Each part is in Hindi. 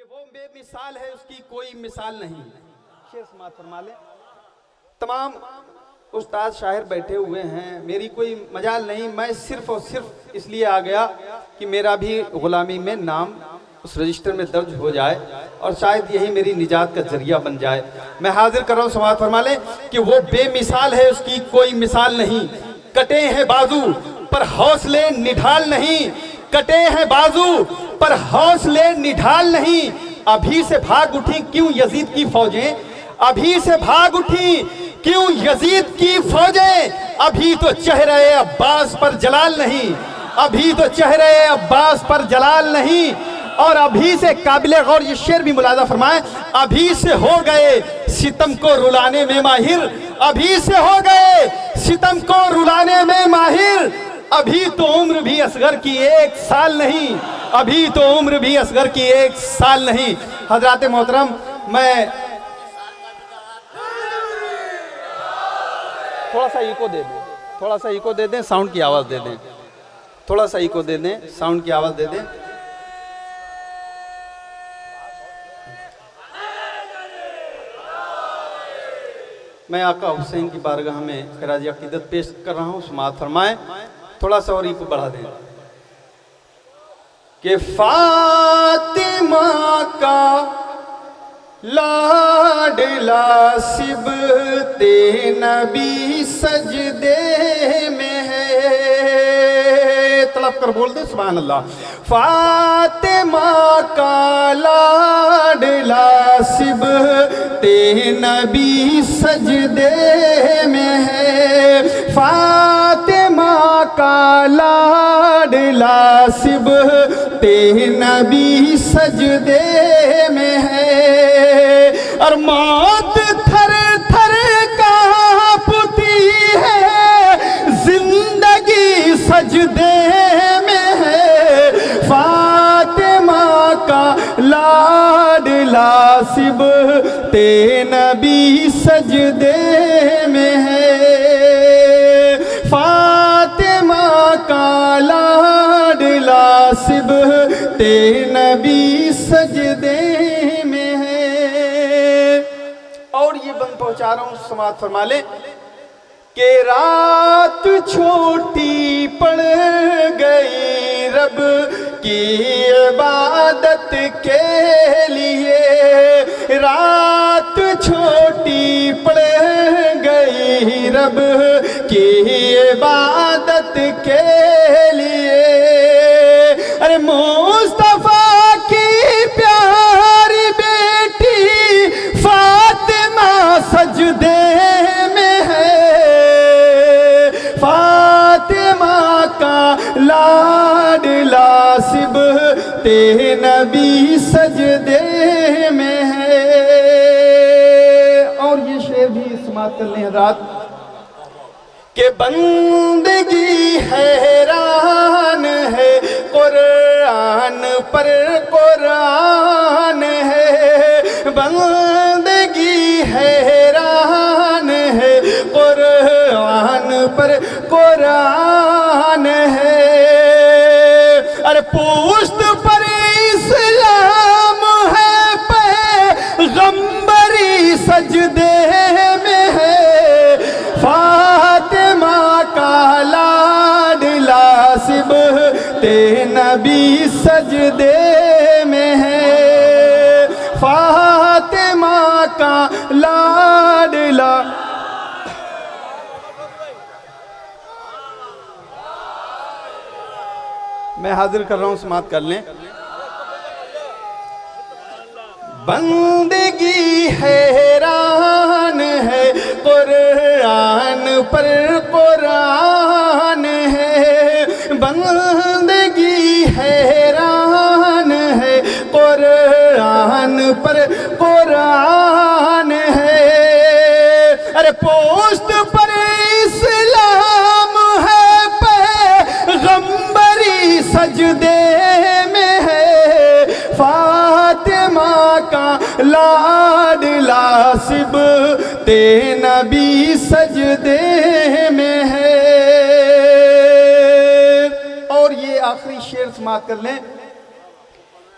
वो बेमिसाल है, उसकी कोई मिसाल नहीं। शेर समाअत फरमा ले। तमाम उस्ताद शायर बैठे हुए हैं, मेरी कोई मजाल नहीं, मैं सिर्फ और सिर्फ इसलिए आ गया कि मेरा भी गुलामी में नाम उस रजिस्टर में दर्ज हो जाए और शायद यही मेरी निजात का जरिया बन जाए। मैं हाजिर कर रहा हूँ, समाअत फरमा ले कि वो बेमिसाल है, उसकी कोई मिसाल नहीं। कटे हैं बाजू पर हौसले निढाल नहीं, कटे हैं बाजू पर हौसले निढाल नहीं। अभी से भाग उठी क्यों यजीद की फौजें, अभी से भाग उठी क्यों यजीद की फौजें। अभी तो चेहरे अब्बास पर जलाल नहीं, अभी तो चेहरे अब्बास पर जलाल नहीं। और अभी से काबिले गौर ये शेर भी मुलाजा फरमाए, अभी से हो गए सितम को रुलाने में माहिर, अभी से हो गए सितम को रुलाने में माहिर। अभी तो उम्र भी असगर की 1 साल नहीं, अभी तो उम्र भी असगर की 1 साल नहीं। हजरात मोहतरम, मैं थोड़ा सा इको दे दें, थोड़ा सा इको दे दें, साउंड की आवाज़ दे दें, थोड़ा सा इको दे दें, साउंड की आवाज़ दे दें। मैं आका हुसैन की बारगाह में खराज अकीदत पेश कर रहा हूँ, समाअत फरमाएं। थोड़ा सा और इको बढ़ा दें कि फातिमा का लाडला सिबते नबी सजदे में है। तलब कर बोल दे सुभान अल्लाह। फातिमा का लाडला सिबते नबी सजदे में है, फातिमा का लाडला सिबते नबी सजदे में है। और मौत थर थर कांपती है, जिंदगी सजदे में है। फातिमा का लाडला सिबते नबी सजदे में है, फातिमा का लाडला सिबते नबी सजदे में है। और ये बंद पहुंचा रहा हूं, समाअत फरमा ले कि रात छोटी पड़ गई रब की इबादत के लिए, रात छोटी पड़ गई रब की इबादत के लिए। अरे मुस्तफा की प्यारी बेटी फातिमा सजदे में है, फातिमा का लाडला सिबते नबी सजदे में है। और ये शेर भी समाअत कर लें हज़रात कि बंदगी हैरान है कुरान पर, कुरान है। बंदगी हैरान है कुरान पर, कुरान है। अरे पुश्त पर इस्लाम है, पैगंबरी सजदे में है। फातिमा का लाडला सिबते नबी सजदे में है, फातिमा का लाडला। मैं हाजिर कर रहा हूं, समाअत कर लें। बंदगी हैरान है कुरान पर, कुरान है। बंदगी हैरान है कुरान पर, कुरान है। अरे पोस्ट पर इस्लाम है, पैगंबरी सजदे में है। फातिमा का लाडला सिबते नबी सजदे में है। और ये आखिरी शेर समाअत कर लें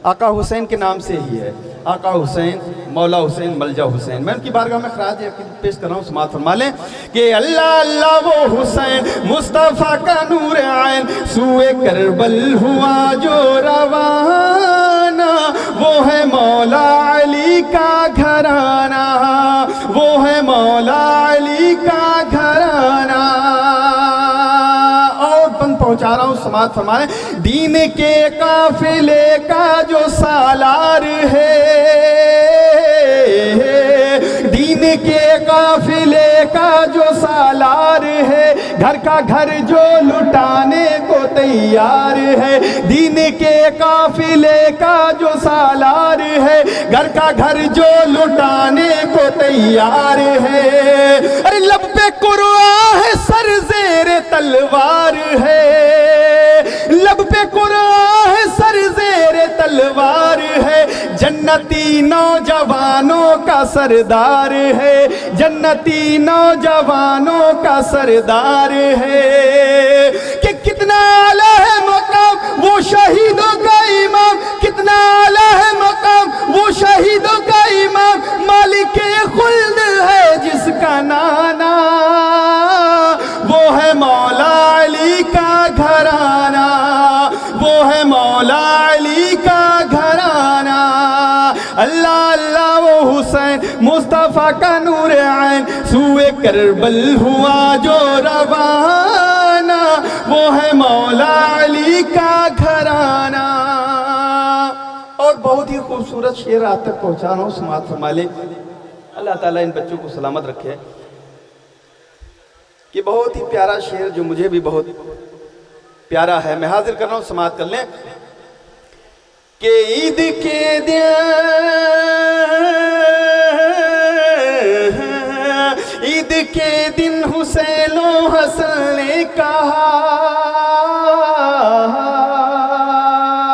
आका हुसैन के नाम से ही है, आका हुसैन, मौला हुसैन, मलजा हुसैन। मैं उनकी बारगाह में खराज पेश कर रहा हूँ, समात फरमा लें कि अल्लाह अल्लाह वो हुसैन मुस्तफ़ा का नूर आइन, सूए करबल हुआ जो रवाना, वो है मौला अली का घराना, वो है मौला अली का घराना। पहुंचा रहा हूं, समात फरमाने, दीन के काफिले का जो सालार है, दीन के काफिले का जो सालार है, घर का घर जो लुटाने को तैयार है, दीन के काफिले का जो सालार है, घर का घर जो लुटाने को तैयार है। अरे लब पे कुरान है, सर ज़ेर तलवार है, लब पे कुरान है, सर ज़ेर तलवार है, जन्नती नौजवानों का सरदार है, जन्नती नौजवानों का सरदार है। कि कितना आला है मकाम वो शहीदों का इमाम, कितना आला है मकाम वो शहीदों का इमाम, मालिक खुल्द है जिसका नाना, वो है मौला अली का घराना, वो है मौला अली का घराना। अल्लाह अल्लाह वो हुसैन मुस्तफ़ा का नूर आइन, सूए करबल हुआ जो रवाना, वो है मौला अली का घराना। और बहुत ही खूबसूरत शेर आप तक पहुँचा रहा हूँ, समात फरमा ले। अल्लाह ताला इन बच्चों को सलामत रखे। कि बहुत ही प्यारा शेर जो मुझे भी बहुत प्यारा है, मैं हाजिर कर रहा हूँ, समात कर लें कि ईद के दिन, ईद के दिन हुसैनो हसन ने कहा,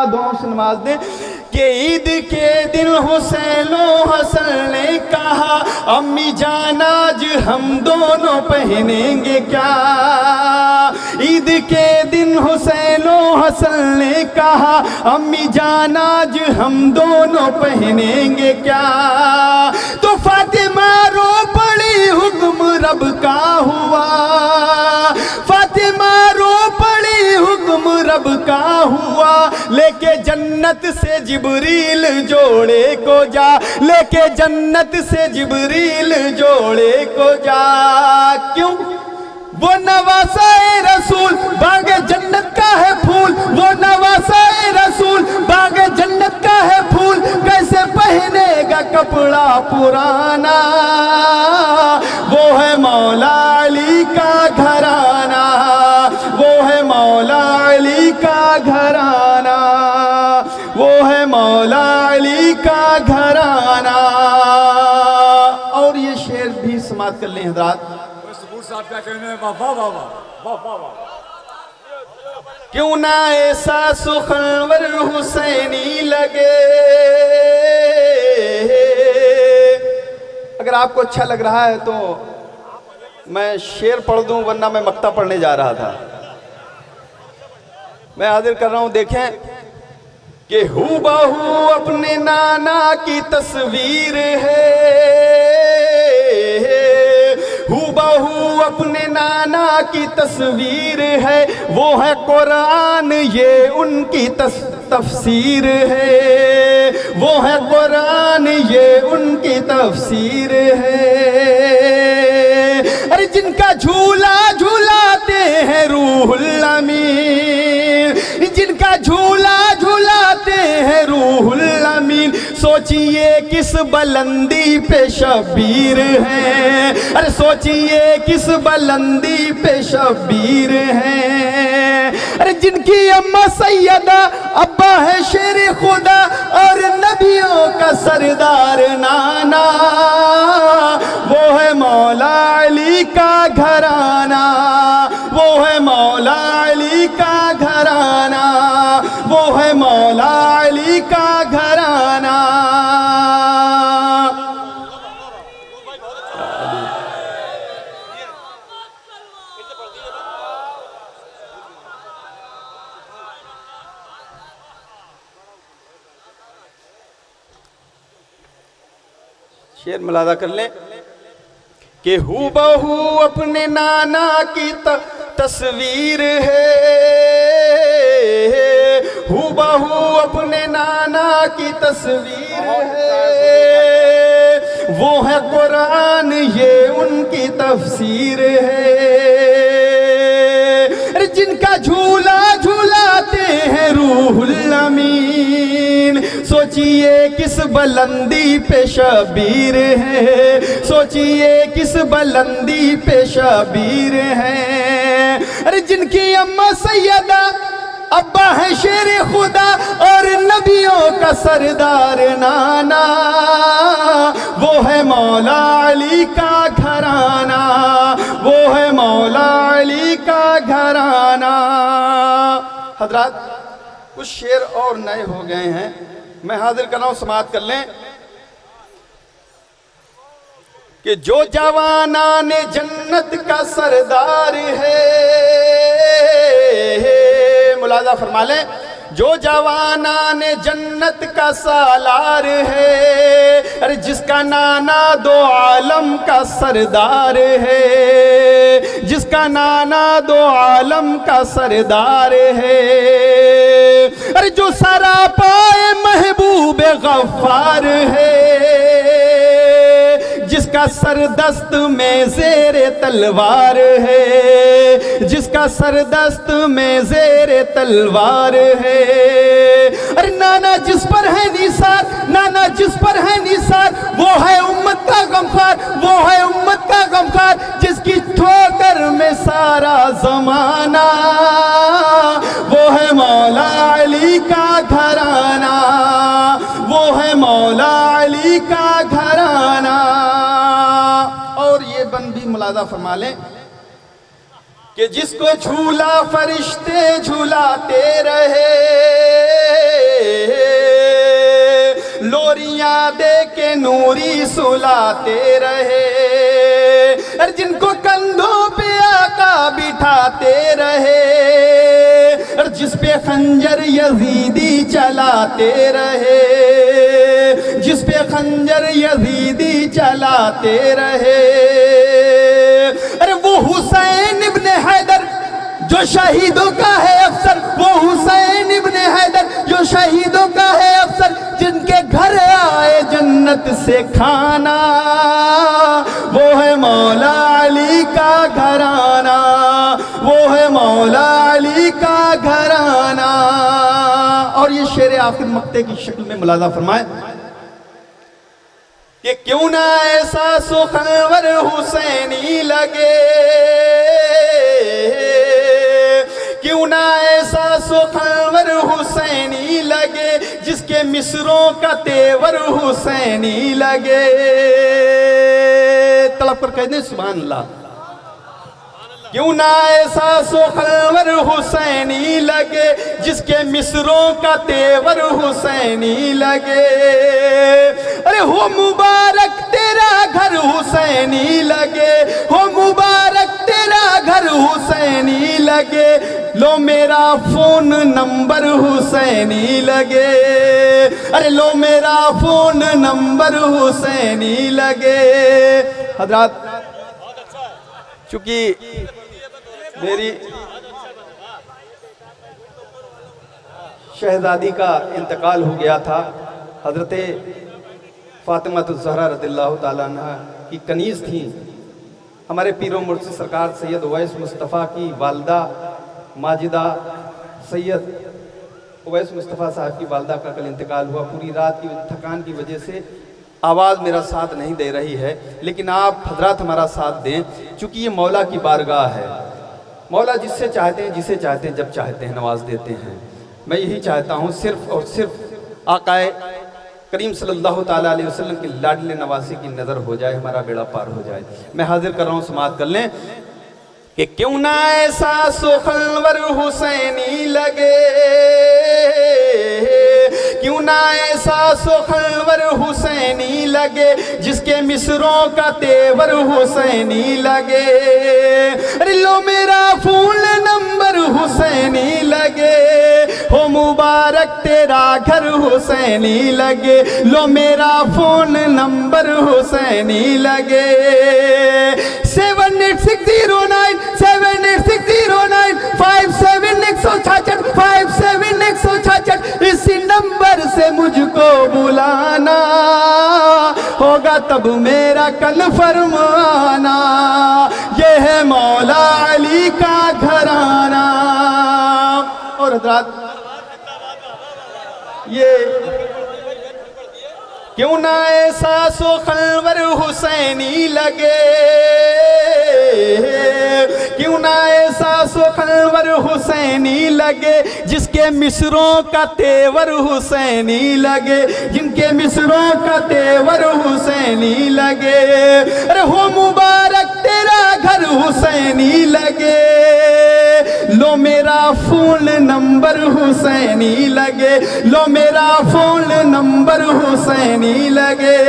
दोनों से नमाज दें कि ईद के दिन हुसैनो हसन ने कहा, अम्मी जान आज हम दोनों पहनेंगे क्या। ईद के दिन हुसैनो हसन ने कहा, अम्मी जान आज हम दोनों पहनेंगे क्या। तो फातिमा रो पड़ी हुक्म रब का हुआ, फातिमा रो पड़ी हुक्म रब का हुआ, लेके जन्नत से जिब्रील जोड़े को जा, लेके जन्नत से जिब्रील जोड़े को जा। क्यों? वो नवासाए रसूल बाग जन्नत का है फूल, वो नवासाए रसूल बाग जन्नत का है फूल, कैसे पहनेगा कपड़ा पुराना। वो है मौला अली का घराना, वो है मौला अली का घराना, वो है मौला अली का घराना। और ये शेर भी समाप्त कर लें हज़रात। क्या कहने हैं? वाह वाह वाह वाह वाह वाह। क्यों ना ऐसा सुखनवर हुसैनी लगे। अगर आपको अच्छा लग रहा है तो मैं शेर पढ़ दूं, वरना मैं मक्ता पढ़ने जा रहा था। मैं हाजिर कर रहा हूं, देखें कि हूबहू अपने नाना की तस्वीर है, हूबहू अपने नाना की तस्वीर है, वो है कुरान ये उनकी तफसीर है, वो है कुरान ये उनकी तफसीर है। अरे जिनका झूला झूलाते हैं रूहुल अमीन, जिनका झूला झूलाते हैं रूहुल अमीन, सोचिए किस बुलंदी पे शबीर है। अरे सोचिए किस बुलंदी पे शबीर है। अरे जिनकी अम्मा सैयदा, अब्बा है शेर खुदा, और नबियों का सरदार नाना, वो है मौला अली का घराना, वो है मौला अली का घराना, वो है मौला अली का घराना। शेर मुलादा कर लें कि हूबहू अपने नाना की तस्वीर है, हूबहू अपने नाना की तस्वीर है, वो है कुरान ये उनकी तफसीर है। अरे जिनका झूला झूलाते हैं रूहुल अमीन, सोचिए किस बुलंदी पे शबीर है, सोचिए किस बुलंदी पे शबीर है। अरे जिनकी अम्मा सैयदा अब्बा है शेर खुदा और नबियों का सरदार नाना, वो है मौला अली का घराना, वो है मौला अली का घराना। हजरात कुछ शेर और नए हो गए हैं, मैं हाजिर कर रहा हूं, समाअत कर लें कि जो जवाना ने जन्नत का सरदार है, मुलाजा फरमा लें, जो जवाना ने जन्नत का सालार है, अरे जिसका नाना दो आलम का सरदार है, जिसका नाना दो आलम का सरदार है। अरे जो सारा पाए महबूब गफ्फार है, जिसका सरदस्त में ज़ेरे तलवार है, जिसका सरदस्त में ज़ेरे तलवार है। अरे नाना जिस पर है निसार, नाना जिस पर है निसार, वो है उम्मत का गमखार, वो है उम्मत का गमखार, जिसकी ठोकर में सारा जमाना, वो है मौला अली का घराना, वो है मौला अली का घराना। और ये बंद भी मुलाजा फरमा लें कि जिसको झूला फरिश्ते झूलाते रहे, लोरियां दे के नूरी सुलाते रहे, और जिनको कंधों पे आका बिठाते रहे, और जिस पे खंजर यजीदी चलाते रहे, जिस पे खंजर यजीदी चलाते रहे। अरे वो हुसैन इब्ने हैदर जो शहीदों का है अफसर, वो हुसैन इब्ने हैदर जो शहीदों का है अफसर, जिनके घर आए जन्नत से खाना, वो है मौला अली का घराना, वो है मौला अली का घराना। और ये शेर आखिर मक्ते की शक्ल में मुलाजा फरमाए कि क्यों ना ऐसा सुखनवर हुसैनी लगे, क्यों ना ऐसा सुखनवर हुसैनी लगे, जिसके मिसरों का तेवर हुसैनी लगे। तड़प कर कह दें सुभान अल्लाह। क्यों ना ऐसा सुखनवर हुसैनी लगे, जिसके मिसरों का तेवर हुसैनी लगे। अरे हो मुबारक तेरा घर हुसैनी लगे, हो मुबारक तेरा घर हुसैनी लगे, लो मेरा फोन नंबर हुसैनी लगे, अरे लो मेरा फोन नंबर हुसैनी लगे। हजरात चूंकि मेरी शहजादी का इंतकाल हो गया था, हजरत फातिमातुज़ ज़हरा रज़ियल्लाहु ताला अन्हा की कनीज़ थी, हमारे पीरो मुर्शिद सरकार सैयद उवैस मुस्तफ़ा की वालदा माजिदा सैयद उवैस मुस्तफ़ा साहब की वालदा का कल इंतकाल हुआ। पूरी रात की थकान की वजह से आवाज़ मेरा साथ नहीं दे रही है, लेकिन आप हजरात हमारा साथ दें, चूँकि ये मौला की बारगाह है। मौला जिससे चाहते हैं, जिसे चाहते हैं, जब चाहते हैं नवाज देते हैं। मैं यही चाहता हूँ सिर्फ़ और सिर्फ आकाए करीम सल्लल्लाहु ताला अलैहि वसल्लम की लाडले नवासी की नज़र हो जाए, हमारा बेड़ा पार हो जाए। मैं हाजिर कर रहा हूँ, समाअत कर लें कि क्यों ना ऐसा सुखनवर हुसैनी लगे, क्यों ना ऐसा सुखनवर हुसैनी लगे, जिसके मिसरों का तेवर हुसैनी लगे। अरे लो मेरा फूल नंबर हुसैनी लगे, हो मुबारक मुबारक तेरा घर हुसैनी लगे, लो मेरा फोन नंबर हुसैनी लगे। 786097 786095 57166 57166 इसी नंबर से मुझको बुलाना, होगा तब मेरा कन्फर्म आना। ये है मौला अली का घराना। और हजरात ये क्यों ना ऐसा सो खलवर हुसैनी लगे, क्यों ना ऐसा सो खलवर हुसैनी लगे, जिसके मिसरों का तेवर हुसैनी लगे, जिनके मिसरों का तेवर हुसैनी लगे। अरे हो मुबारक तेरा घर हुसैनी लगे, लो मेरा फोन नंबर हुसैनी लगे, लो मेरा फोन नंबर हुसैनी लगे।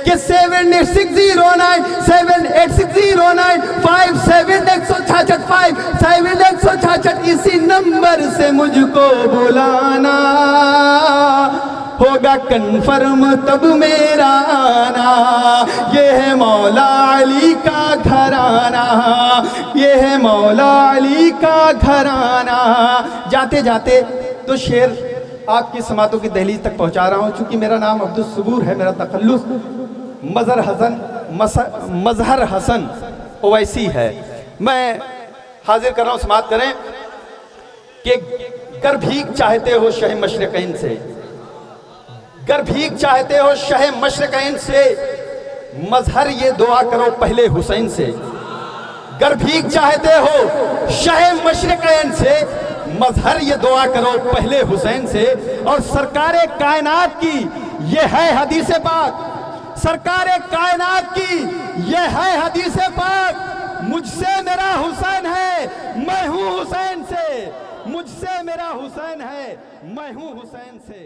कि 786097 786095 57166 57166 इसी नंबर से मुझको बुलाना, होगा कन्फर्म तब मेरा आना। ये है मौला अली का घराना, ये है मौला अली का घराना। जाते जाते तो शेर आपकी समातों की दहलीज तक पहुंचा रहा हूं। चूंकि मेरा नाम अब्दुल सबूर है, मेरा तखल्लुस मजहर हसन ओवैसी है। मैं हाजिर कर रहा हूं, समात करें कि गर भीख चाहते हो शह मशरक़ैन से, गर भीख चाहते हो शह मशरक़ैन से, मजहर ये दुआ करो पहले हुसैन से। गर भीख चाहते हो शह मशरक़ैन से, मजहर ये दुआ करो पहले हुसैन से। और सरकारे कायनात की ये है हदीस पाक, सरकारे कायनात की ये है हदीस पाक। मुझसे मेरा हुसैन है, मैं हूं हुसैन से, मुझसे मेरा हुसैन है, मैं हूं हुसैन से।